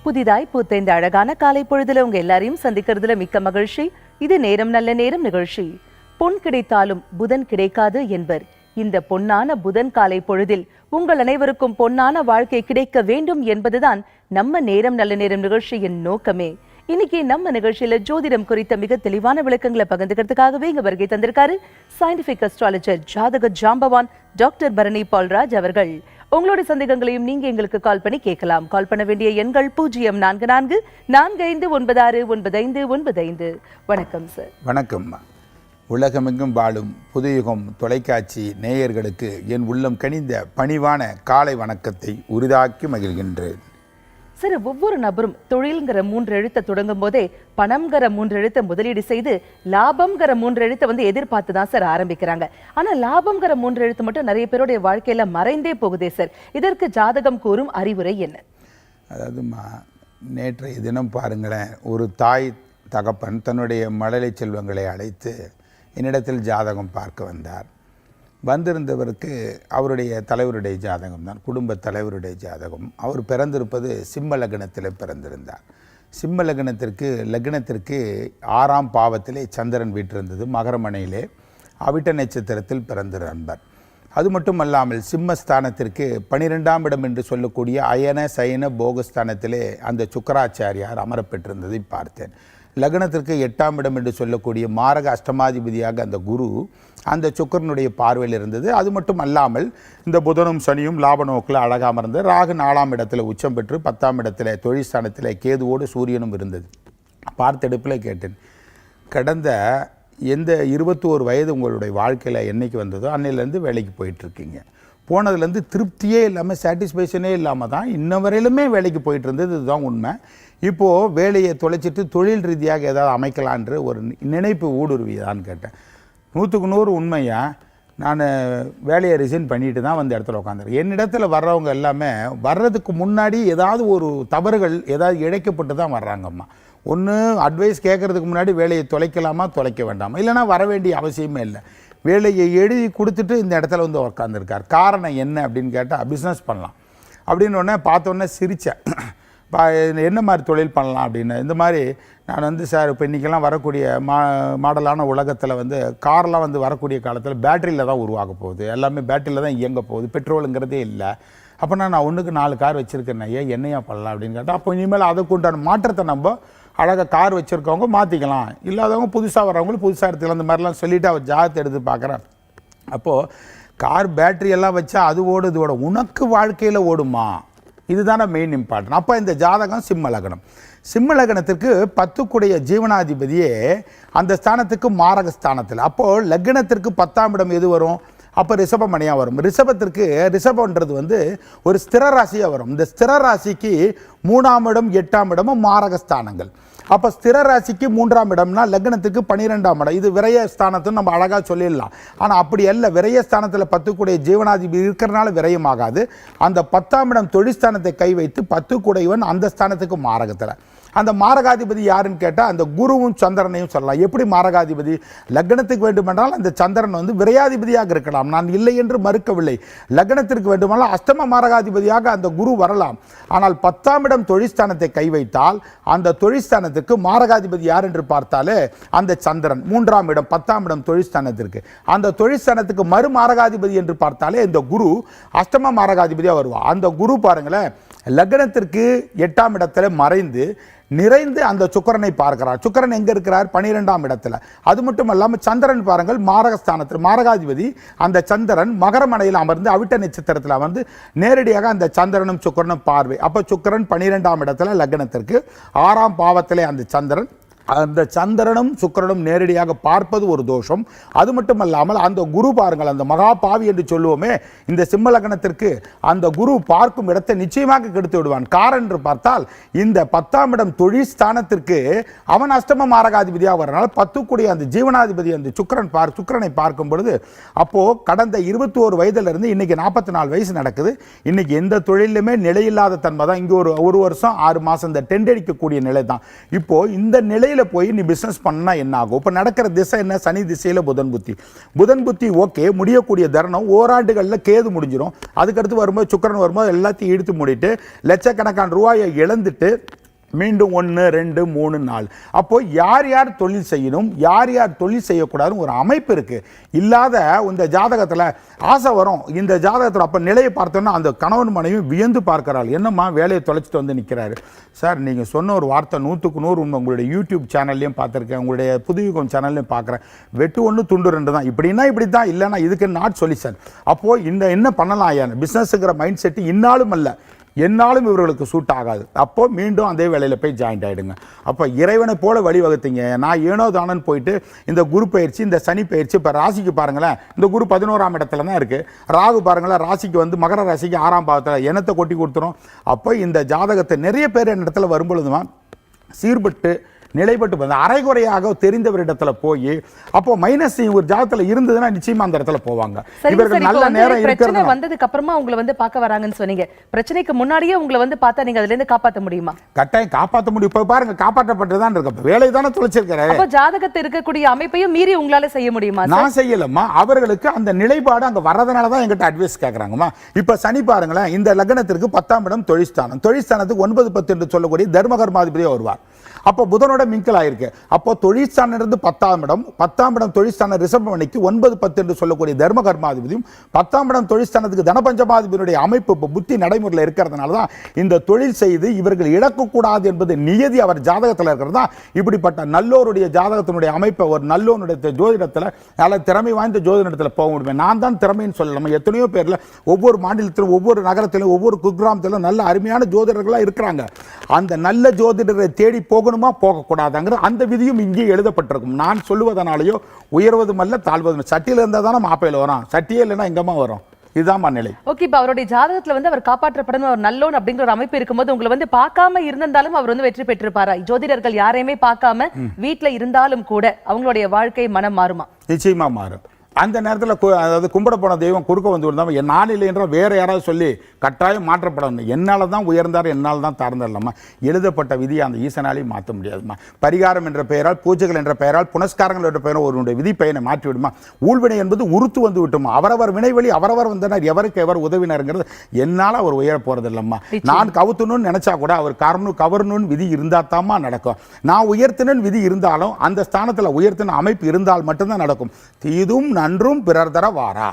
புதிதாய் பூத்த இந்த அழகான காலை பொழுதுல உங்க எல்லாரையும் சந்திக்கிறதுல மிக்க மகிழ்ச்சி. இது நேரம் நல்ல நேரம் நிகழ்ச்சி. பொன் கிடைத்தாலும் புதன் கிடைக்காது என்பர். இந்த பொன்னான புதன் காலை பொழுதில் உங்கள் அனைவருக்கும் பொன்னான வாழ்க்கை கிடைக்க வேண்டும் என்பதுதான் நம்ம நேரம் நல்ல நேரம் நிகழ்ச்சியின் நோக்கமே. இன்னைக்கு நம்ம நிகழ்ச்சியில ஜோதிடம் குறித்த மிக தெளிவான விளக்கங்களை பகிர்ந்துக்கிறதுக்காகவே இங்க வருகை தந்திருக்காரு சயின்டிபிக் அஸ்ட்ராலஜர் ஜாதக ஜாம்பவான் டாக்டர் பரணி பால்ராஜ் அவர்கள். உங்களுடைய சந்தேகங்களையும் நீங்க எங்களுக்கு கால் பண்ணி கேட்கலாம். கால் பண்ண வேண்டிய எண்கள் 0444459595. வணக்கம் சார். வணக்கம். உலகமெங்கும் வாழும் புதுயுகம் தொலைக்காட்சி நேயர்களுக்கு என் உள்ளம் கனிந்த பணிவான காலை வணக்கத்தை உரிதாக்கி மகிழ்கின்றேன். சார், ஒவ்வொரு நபரும் தொழில்ங்கிற 3 எழுத்தை தொடங்கும் போதே பணம்ங்கிற 3 எழுத்தை முதலீடு செய்து லாபம்ங்கிற 3 எழுத்தை எதிர்பார்த்து தான் சார் ஆரம்பிக்கிறாங்க. ஆனா லாபம்ங்கிற 3 எழுத்து மட்டும் நிறைய பேருடைய வாழ்க்கையில மறைந்தே போகுதே சார். இதற்கு ஜாதகம் கூறும் அறிவுரை என்ன? அதாவதுமா, நேற்றைய தினம் பாருங்களேன், ஒரு தாய் தகப்பன் தன்னுடைய மழலை செல்வங்களை அழைத்து என்னிடத்தில் ஜாதகம் பார்க்க வந்தார். வந்திருந்தவருக்கு அவருடைய தலைவருடைய ஜாதகம் தான், குடும்ப தலைவருடைய ஜாதகம். அவர் பிறந்திருப்பது சிம்ம லக்னத்தில் பிறந்திருந்தார். சிம்ம லக்னத்திற்கு 6ஆம் பாவத்திலே சந்திரன் வீற்றிருந்தது. மகரமனையிலே அவிட்ட நட்சத்திரத்தில் பிறந்த நண்பர். அது மட்டும் அல்லாமல் சிம்மஸ்தானத்திற்கு 12ஆம் இடம் என்று சொல்லக்கூடிய அயன சயன போகஸ்தானத்திலே அந்த சுக்கராச்சாரியார் அமரப்பெற்றிருந்ததை பார்த்தேன். லக்னத்திற்கு 8ஆம் இடம் என்று சொல்லக்கூடிய மாரக அஷ்டமாதிபதியாக அந்த குரு அந்த சுக்கரனுடைய பார்வையில் இருந்தது. அது மட்டும் அல்லாமல் இந்த புதனும் சனியும் லாப நோக்கில் அழகாக அமர்ந்து ராகு 4ஆம் இடத்துல உச்சம் பெற்று 10ஆம் இடத்துல தொழிற்ஸ்தானத்தில் கேதுவோடு சூரியனும் இருந்தது. பார்த்தெடுப்பில் கேட்டேன், கடந்த எந்த 21 வயது உங்களுடைய வாழ்க்கையில் என்னைக்கு வந்ததோ அன்னையிலேருந்து வேலைக்கு போயிட்டுருக்கீங்க. போனதுலேருந்து திருப்தியே இல்லாமல் சாட்டிஸ்ஃபேக்ஷனே இல்லாமல் தான் இன்ன வரையிலுமே வேலைக்கு போயிட்டு இருந்தது. இதுதான் உண்மை. இப்போது வேலையை தொலைச்சிட்டு தொழில் ரீதியாக ஏதாவது அமைக்கலான்ற ஒரு நினைப்பு ஊடுருவியதான்னு கேட்டேன். 100க்கு 100 உண்மையா. நான் வேலையை ரிசைன் பண்ணிட்டு தான் வந்து இடத்துல உட்காந்துருக்கேன். என்னிடத்தில் வர்றவங்க எல்லாமே வர்றதுக்கு முன்னாடி ஏதாவது ஒரு தவறுகள் ஏதாவது இழைக்கப்பட்டு தான் வர்றாங்கம்மா. ஒன்று அட்வைஸ் கேட்குறதுக்கு முன்னாடி வேலையை தொலைக்கலாமா தொலைக்க வேண்டாமா, இல்லைனா வர வேண்டிய அவசியமே இல்லை. வேலையை எழுதி கொடுத்துட்டு இந்த இடத்துல வந்து உட்காந்துருக்கார். காரணம் என்ன அப்படின்னு கேட்டால், பிஸ்னஸ் பண்ணலாம் அப்படின்னு ஒன்று பார்த்தோன்னே சிரித்தேன். என்ன மாதிரி தொழில் பண்ணலாம் அப்படின்னு. இந்த மாதிரி நான் சார் இப்போ இன்றைக்கெல்லாம் வரக்கூடிய மாடலான உலகத்தில் கார்லாம் வரக்கூடிய காலத்தில் பேட்டரியில் தான் உருவாக போகுது. எல்லாமே பேட்டரியில் தான் இயங்க போகுது, பெட்ரோலுங்கிறதே இல்லை. அப்போ நான் ஒன்றுக்கு 4 கார் வச்சுருக்கேன், ஏன் என்னையா பண்ணலாம் அப்படின்னு கேட்டால், அப்போ இனிமேல் அதுக்கு உண்டான மாற்றத்தை நம்ம அழகாக கார் வச்சுருக்கவங்க மாற்றிக்கலாம், இல்லாதவங்க புதுசாக வர்றவங்களும் புதுசாக எடுத்துக்கலாம். அந்த மாதிரிலாம் சொல்லிவிட்டு அவர் ஜாதகத்தை எடுத்து பார்க்குறேன். அப்போது கார் பேட்டரி எல்லாம் வச்சா அது ஓடு, இது ஓட உனக்கு வாழ்க்கையில் ஓடுமா, இதுதானே மெயின் இம்பார்ட்டன். அப்போ இந்த ஜாதகம் சிம்ம லக்னம். சிம்ம லக்னத்திற்கு 10க்குடைய ஜீவனாதிபதியே அந்த ஸ்தானத்துக்கு மாரக ஸ்தானத்தில். அப்போது லக்னத்திற்கு 10ஆம் இடம் எது வரும்? அப்போ ரிஷபமணியாக வரும். ரிஷபன்றது ஒரு ஸ்திர ராசியாக வரும். இந்த ஸ்திர ராசிக்கு 3ஆம் இடம் 8ஆம் இடமும் மாரக ஸ்தானங்கள். அப்போ ஸ்திர ராசிக்கு 3ஆம் இடம்னா லக்னத்துக்கு 12ஆம் இடம். இது விரய ஸ்தானத்துன்னு நம்ம அழகாக சொல்லிடலாம். ஆனால் அப்படி அல்ல. விரய ஸ்தானத்தில் 10க்குடைய ஜீவனாதிபதி இருக்கிறனால விரயமாகாது. அந்த 10ஆம் இடம் தொழிற்ஸ்தானத்தை கை வைத்து 10க்குடையவன் அந்த ஸ்தானத்துக்கு மாரகத்தில். அந்த மாரகாதிபதி யாருன்னு கேட்டால் அந்த குருவும் சந்திரனையும் சொல்லலாம். எப்படி மாரகாதிபதி? லக்னத்துக்கு வேண்டுமென்றால் அந்த சந்திரன் விரையாதிபதியாக இருக்கலாம், நான் இல்லை என்று மறுக்கவில்லை. லக்னத்திற்கு வேண்டுமானால் அஷ்டம மாரகாதிபதியாக அந்த குரு வரலாம். ஆனால் 10ஆம் இடம் தொழிற்ஸ்தானத்தை கை வைத்தால் அந்த தொழிற்ஸ்தானத்துக்கு மாரகாதிபதி யார் என்று பார்த்தாலே அந்த சந்திரன். 3ஆம் இடம் 10ஆம் இடம் தொழிற்ஸ்தானத்திற்கு. அந்த தொழிற்ஸ்தானத்துக்கு மறு மாரகாதிபதி என்று பார்த்தாலே இந்த குரு அஷ்டம மாரகாதிபதியாக வருவார். அந்த குரு பாருங்களேன், லக்னத்திற்கு 8ஆம் இடத்துல மறைந்து நிறைந்து அந்த சுக்கரனை பார்க்கிறார். சுக்கரன் எங்க இருக்கிறார்? 12ஆம் இடத்துல. அது மட்டும் இல்லாமல் சந்திரன் பாருங்கள், மாரகஸ்தானத்தில் மாரகாதிபதி அந்த சந்திரன் மகரமனையில் அமர்ந்து அவிட்ட நட்சத்திரத்தில் அமர்ந்து நேரடியாக அந்த சந்திரனும் சுக்கரனும் பார்வை. அப்போ சுக்கரன் 12ஆம் இடத்துல லக்னத்திற்கு 6ஆம் பாவத்திலே அந்த சந்திரனும் சுக்கிரனும் நேரடியாக பார்ப்பது ஒரு தோஷம். அது மட்டும் அல்லாமல் அந்த குரு பாருங்கள், அந்த மகா பாவி என்று சொல்லுவோமே, இந்த சிம்ம லக்னத்திற்கு அந்த குரு பார்க்கும் இடத்தை நிச்சயமாக கெடுத்து விடுவான். காரணம் என்று பார்த்தால் இந்த 10ஆம் இடம் தொழில் ஸ்தானத்திற்கு அவன் அஷ்டம மாரகாதிபதியாக வரனால 10க்குடைய அந்த ஜீவனாதிபதி அந்த சுக்கிரனை பார்க்கும் பொழுது, அப்போ கடந்த 21 வயதிலிருந்து இன்னைக்கு 44 வயசு நடக்குது. இன்னைக்கு எந்த தொழிலுமே நிலையில்லாத தன்மை தான். இங்கே ஒரு வருஷம் 6 மாதம் இந்த டெண்ட் அடிக்கக்கூடிய நிலை தான். இப்போ இந்த நிலையில் போய் நீ பிசினஸ் பண்ணா என்ன ஆகும்? இப்ப நடக்கிற திசை என்ன? சனி திசையில புதன் புத்தி ஓகே, முடியக்கூடிய தருணம் ஓராண்டுகளில் கேது முடிஞ்சிடும். அதுக்கடுத்து வரும்போது சுக்கிரன் வரும்போது எல்லாத்தையும் இழுத்து மூடிட்டு லட்சக்கணக்கான ரூபாயை இழந்துட்டு மீண்டும் 1 2 3 4. அப்போ யார் யார் தொழில் செய்யணும், யார் யார் தொழில் செய்யக்கூடாதுன்னு ஒரு அமைப்பு இருக்கு. இல்லாத இந்த ஜாதகத்தில் ஆசை வரும். இந்த ஜாதகத்தில் அப்போ நிலையை பார்த்தோன்னா அந்த கணவன் மனைவி வியந்து பார்க்கிறாள். என்னம்மா வேலையை தொலைச்சிட்டு வந்து நிற்கிறாரு. சார் நீங்கள் சொன்ன ஒரு வார்த்தை 100க்கு 100 உண்மை. உங்களுடைய யூடியூப் சேனல்லையும் பார்த்துருக்கேன், உங்களுடைய புதுயுகம் சேனல்லையும் பார்க்குறேன். வெட்டு 1 துண்டு 2 தான். இப்படின்னா இப்படி தான், இல்லைன்னா இதுக்கு நாட் சொல்யூஷன். அப்போது இந்த என்ன பண்ணலாம் ஐயா, பிஸ்னஸுங்கிற மைண்ட் செட்டு இன்னாலும் அல்ல என்னாலும் இவர்களுக்கு சூட் ஆகாது. அப்போ மீண்டும் அதே வேலையில் போய் ஜாயின்ட் ஆகிடுங்க. அப்போ இறைவனை போல வழிவகுத்தீங்க. நான் ஏனோ தானன்னு போயிட்டு இந்த குரு பயிற்சி, இந்த சனி பயிற்சி, இப்போ ராசிக்கு பாருங்களேன், இந்த குரு 11ஆம் இடத்துல தான் இருக்குது. ராகு பாருங்களேன், ராசிக்கு வந்து மகர ராசிக்கு 6ஆம் பாவத்தில் எண்ணத்தை கொட்டி கொடுத்துரும். அப்போ இந்த ஜாதகத்தை நிறைய பேர் என் இடத்துல வரும்பொழுதுமா சீர்பட்டு நிலைப்பட்டு வந்து அரைகுறையாக தெரிந்தவரிடத்துல போய் அப்போ மைனஸ் ஒரு ஜாதகத்துல இருந்ததுன்னா நிச்சயமா அந்த இடத்துல போவாங்க. இவர்கள் நல்ல நேரம் பிரச்சனை வந்ததுக்கு அப்புறமா உங்களை வந்து பார்க்க வராங்கன்னு சொன்னீங்க. பிரச்சனைக்கு முன்னாடியே உங்களை வந்து பார்த்தா நீங்க அதுல இருந்து காப்பாற்ற முடியுமா? கட்டாயம் காப்பாற்ற முடியும். இப்ப பாருங்க, காப்பாற்றப்பட்டுதான் இருக்கு. வேலை தானே தொலைச்சிருக்கிறாரு. அப்போ ஜாதகத்தில் இருக்கக்கூடிய அமைப்பையும் மீறி உங்களால செய்ய முடியுமா? நான் செய்யலம்மா. அவர்களுக்கு அந்த நிலைப்பாடு அங்க வர்றதுனாலதான் எங்கிட்ட அட்வைஸ் கேட்கறாங்கம்மா. இப்ப சனி பாருங்களேன், இந்த லக்னத்திற்கு 10ஆம் இடம் தொழிற்ஸ்தானம். தொழிற்ஸ்தானத்துக்கு 9 10 என்று சொல்லக்கூடிய தர்மகர்மாதிபதியா வருவார். அப்போ புதனோட மிங்கல் ஆயிருக்கு. அப்போ தொழிற்ஸ்தானம் இருந்து 10ஆம் இடம், 10ஆம் இடம் தொழிற்ஸ்தான ரிஷப மணிக்கு 9 10 என்று சொல்லக்கூடிய தர்ம கர்மாதிபதியும் 10ஆம் இடம் தொழிற்ஸ்தானத்துக்கு தனபஞ்சமாதிபதியுடைய அமைப்பு இப்போ புத்தி நடைமுறையில் இருக்கிறதுனால தான் இந்த தொழில் செய்து இவர்கள் இழக்கக்கூடாது என்பது நியதி அவர் ஜாதகத்தில் இருக்கிறதா. இப்படிப்பட்ட நல்லோருடைய ஜாதகத்தினுடைய அமைப்பை ஒரு நல்லோனுடைய ஜோதிடத்தில் நல்ல திறமை வாய்ந்த ஜோதிடத்தில் போக முடியும். நான் தான் திறமைன்னு சொல்லலாம். எத்தனையோ பேரில் ஒவ்வொரு மாநிலத்திலும் ஒவ்வொரு நகரத்திலும் ஒவ்வொரு குக்கிராமத்திலும் நல்ல அருமையான ஜோதிடர்களாக இருக்கிறாங்க. அந்த நல்ல ஜோதிடரை தேடி போகணுமா போகக்கூடாதுங்கிற அந்த விதியும் இங்கே எழுதப்பட்டிருக்கும். நான் சொல்லுவதனாலேயோ உயர்வதும் அல்ல தாழ்வதும். சட்டியில் இருந்தால் தானே மாப்பையில் வரும், சட்டியே இல்லைன்னா எங்கம்மா வரும். இதுதான் நிலை. ஓகே, இப்போ அவருடைய ஜாதகத்துல வந்து அவர் காப்பாற்றப்படணும், அவர் நல்லோன் அப்படிங்கிற ஒரு அமைப்பு இருக்கும்போது உங்களை வந்து பார்க்காம இருந்தாலும் அவர் வந்து வெற்றி பெற்றிருப்பாரா? ஜோதிடர்கள் யாரையுமே பார்க்காம வீட்டுல இருந்தாலும் கூட அவங்களுடைய வாழ்க்கை மனம் மாறுமா? நிச்சயமா மாறும். அந்த நேரத்தில் அதாவது கும்பிட போன தெய்வம் குறுக்க வந்து விழுந்தாமல் நான் இல்லை என்றால் வேறு யாராவது சொல்லி கட்டாயம் மாற்றப்படணும். என்னால் தான் உயர்ந்தார், என்னால் தான் தாழ்ந்தார்லாமா. எழுதப்பட்ட விதியை அந்த ஈசனாலையும் மாற்ற முடியாதுமா. பரிகாரம் என்ற பெயரால், பூஜைகள் என்ற பெயரால், புனஸ்காரங்கள் என்ற பெயரால் ஒருவனுடைய விதி பயனை மாற்றி விடுமா. ஊழ்வினை என்பது உறுத்து வந்து விட்டுமா. அவரவர் வினைவழி அவரவர் வந்தனர், எவருக்கு எவர் உதவினருங்கிறது என்னால் அவர் உயர போறது இல்லம்மா. நான் கவுத்தணும்னு நினைச்சா கூட அவர் கவரணும்னு விதி இருந்தா தாமா நடக்கும். நான் உயர்த்தணும்னு விதி இருந்தாலும் அந்த ஸ்தானத்தில் உயர்த்தின அமைப்பு இருந்தால் மட்டும்தான் நடக்கும். தீதும் நன்றும் பிறர் தர வாரா.